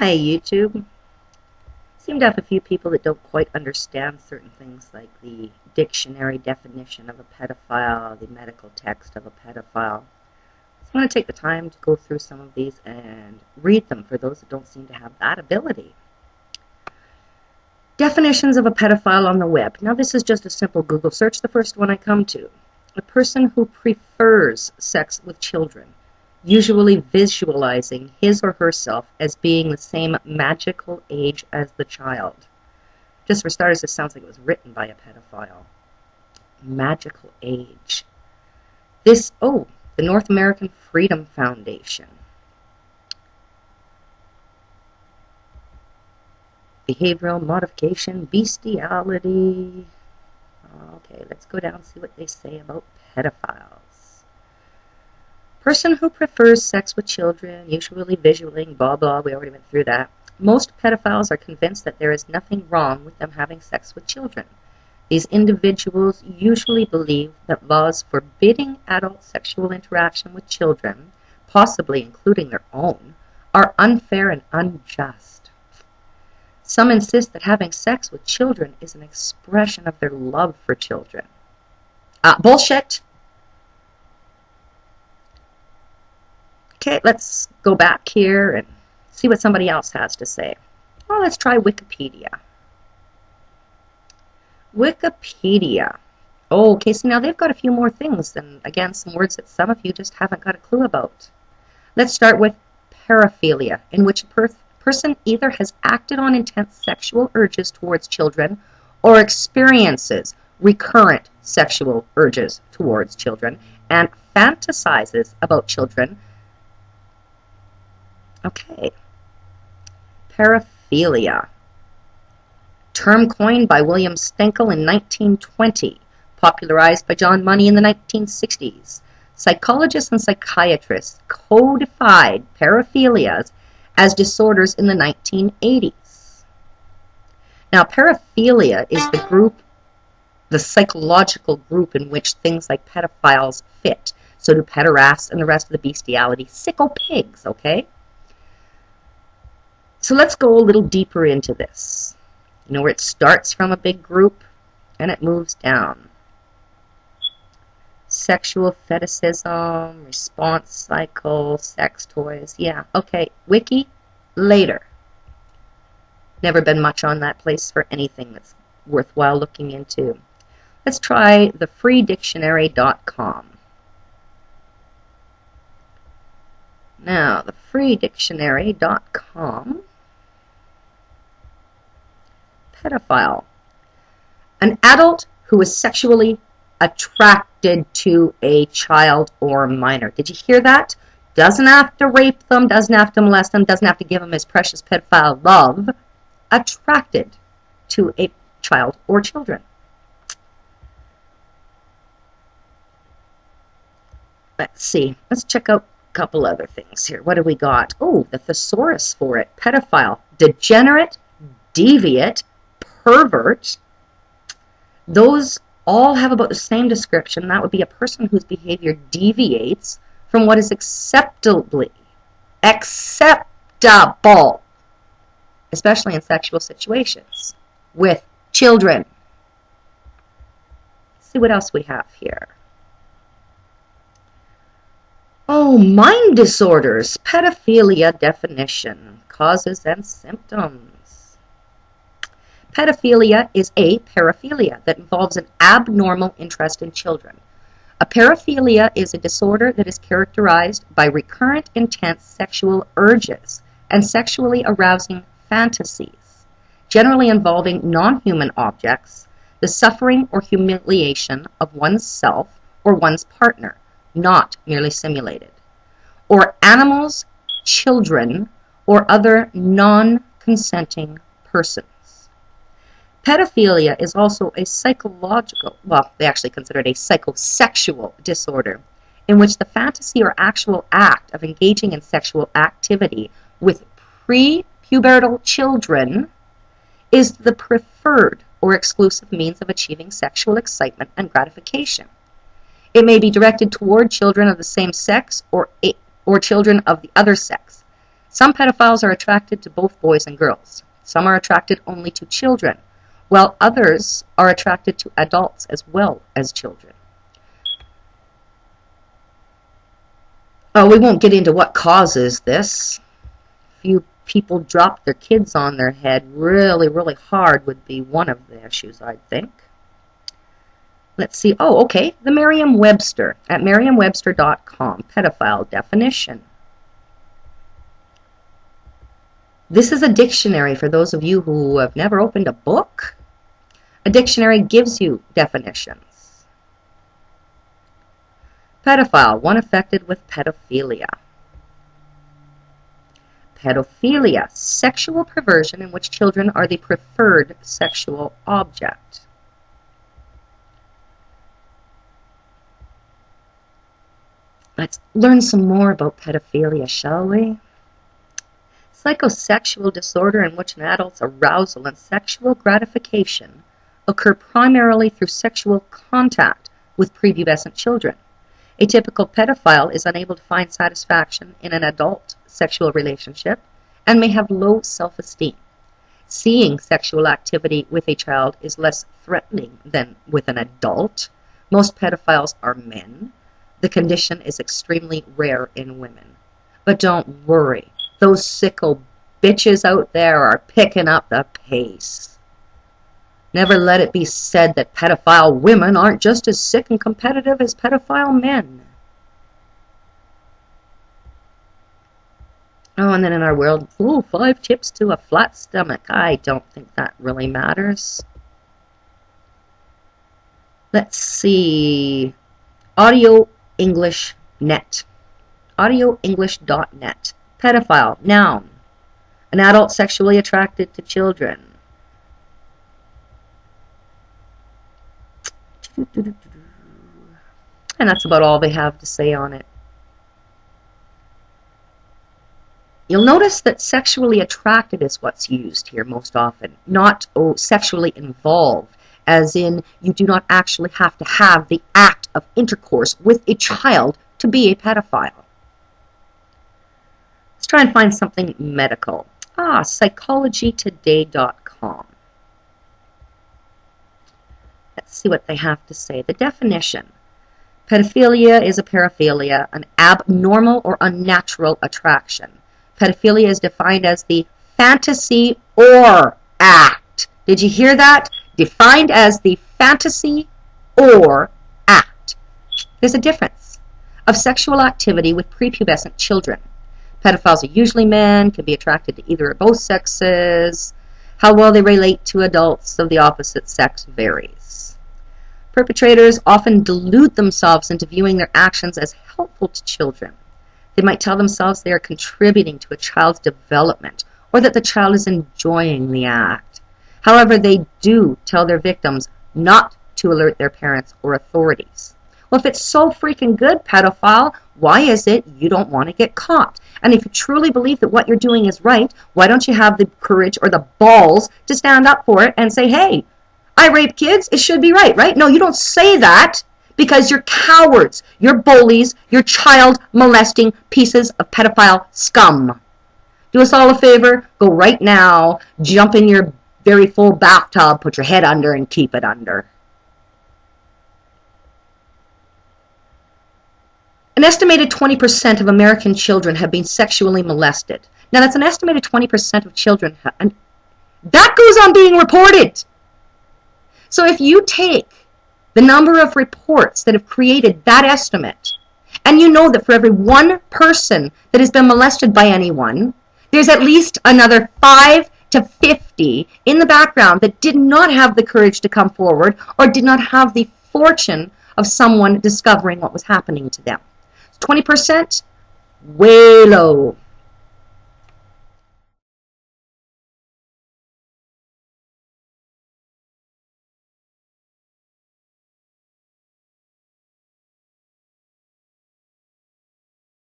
Hi, YouTube. Seem to have a few people that don't quite understand certain things like the dictionary definition of a pedophile, the medical text of a pedophile. So I'm going to take the time to go through some of these and read them for those that don't seem to have that ability. Definitions of a pedophile on the web. Now this is just a simple Google search, the first one I come to. A person who prefers sex with children, usually visualizing his or herself as being the same magical age as the child. Just for starters, this sounds like it was written by a pedophile. Magical age. The North American Freedom Foundation. Behavioral modification, bestiality. Okay, let's go down and see what they say about pedophiles. Person who prefers sex with children, usually visualizing, blah, blah, we already went through that. Most pedophiles are convinced that there is nothing wrong with them having sex with children. These individuals usually believe that laws forbidding adult sexual interaction with children, possibly including their own, are unfair and unjust. Some insist that having sex with children is an expression of their love for children. Bullshit! Okay, let's go back here and see what somebody else has to say. Well, let's try Wikipedia. Wikipedia. Oh, okay, so now they've got a few more things than, again, some words that some of you just haven't got a clue about. Let's start with paraphilia, in which a person either has acted on intense sexual urges towards children or experiences recurrent sexual urges towards children and fantasizes about children. Okay. Paraphilia. Term coined by William Stenkel in 1920, popularized by John Money in the 1960s. Psychologists and psychiatrists codified paraphilias as disorders in the 1980s. Now, paraphilia is the psychological group in which things like pedophiles fit. So do pederasts and the rest of the bestiality, sicko pigs, okay? So let's go a little deeper into this. You know where it starts from a big group and it moves down. Sexual fetishism, response cycle, sex toys. Yeah, okay, wiki, later. Never been much on that place for anything that's worthwhile looking into. Let's try thefreedictionary.com. Now, thefreedictionary.com. Pedophile. An adult who is sexually attracted to a child or minor. Did you hear that? Doesn't have to rape them, doesn't have to molest them, doesn't have to give them his precious pedophile love. Attracted to a child or children. Let's see. Let's check out a couple other things here. What do we got? Oh, the thesaurus for it. Pedophile. Degenerate, deviate, pervert. Those all have about the same description. That would be a person whose behavior deviates from what is acceptable, especially in sexual situations with children. Let's see what else we have here. Oh, mind disorders, pedophilia definition, causes and symptoms. Pedophilia is a paraphilia that involves an abnormal interest in children. A paraphilia is a disorder that is characterized by recurrent intense sexual urges and sexually arousing fantasies, generally involving non-human objects, the suffering or humiliation of one's self or one's partner, not merely simulated, or animals, children, or other non-consenting persons. Pedophilia is also a psychological, well, they actually consider it a psychosexual disorder, in which the fantasy or actual act of engaging in sexual activity with pre-pubertal children is the preferred or exclusive means of achieving sexual excitement and gratification. It may be directed toward children of the same sex or children of the other sex. Some pedophiles are attracted to both boys and girls. Some are attracted only to children, while others are attracted to adults as well as children. Oh, we won't get into what causes this. Few people drop their kids on their head really, really hard would be one of the issues, I think. Let's see. Oh, okay. The Merriam-Webster at merriam-webster.com. Pedophile definition. This is a dictionary for those of you who have never opened a book. A dictionary gives you definitions. Pedophile, one affected with pedophilia. Pedophilia, sexual perversion in which children are the preferred sexual object. Let's learn some more about pedophilia, shall we? Psychosexual disorder in which an adult's arousal and sexual gratification occur primarily through sexual contact with prepubescent children. A typical pedophile is unable to find satisfaction in an adult sexual relationship and may have low self-esteem. Seeing sexual activity with a child is less threatening than with an adult. Most pedophiles are men. The condition is extremely rare in women. But don't worry, those sicko bitches out there are picking up the pace. Never let it be said that pedophile women aren't just as sick and competitive as pedophile men. Oh, and then in our world, 5 tips to a flat stomach. I don't think that really matters. Let's see. Audio English Net. AudioEnglish.net. Pedophile, noun. An adult sexually attracted to children. And that's about all they have to say on it. You'll notice that sexually attracted is what's used here most often, not sexually involved, as in you do not actually have to have the act of intercourse with a child to be a pedophile. Let's try and find something medical. Psychologytoday.com. Let's see what they have to say. The definition. Pedophilia is a paraphilia, an abnormal or unnatural attraction. Pedophilia is defined as the fantasy or act. Did you hear that? Defined as the fantasy or act. There's a difference of sexual activity with prepubescent children. Pedophiles are usually men, can be attracted to either or both sexes. How well they relate to adults of the opposite sex varies. Perpetrators often delude themselves into viewing their actions as helpful to children. They might tell themselves they are contributing to a child's development or that the child is enjoying the act. However, they do tell their victims not to alert their parents or authorities. Well, if it's so freaking good, pedophile, why is it you don't want to get caught? And if you truly believe that what you're doing is right, why don't you have the courage or the balls to stand up for it and say, hey, I rape kids, it should be right, right? No, you don't say that. Because you're cowards, you're bullies, you're child molesting pieces of pedophile scum. Do us all a favor, go right now, jump in your very full bathtub, put your head under and keep it under. An estimated 20% of American children have been sexually molested. Now that's an estimated 20% of children, and that goes on being reported. So if you take the number of reports that have created that estimate, and you know that for every one person that has been molested by anyone, there's at least another 5 to 50 in the background that did not have the courage to come forward or did not have the fortune of someone discovering what was happening to them. 20%, way low.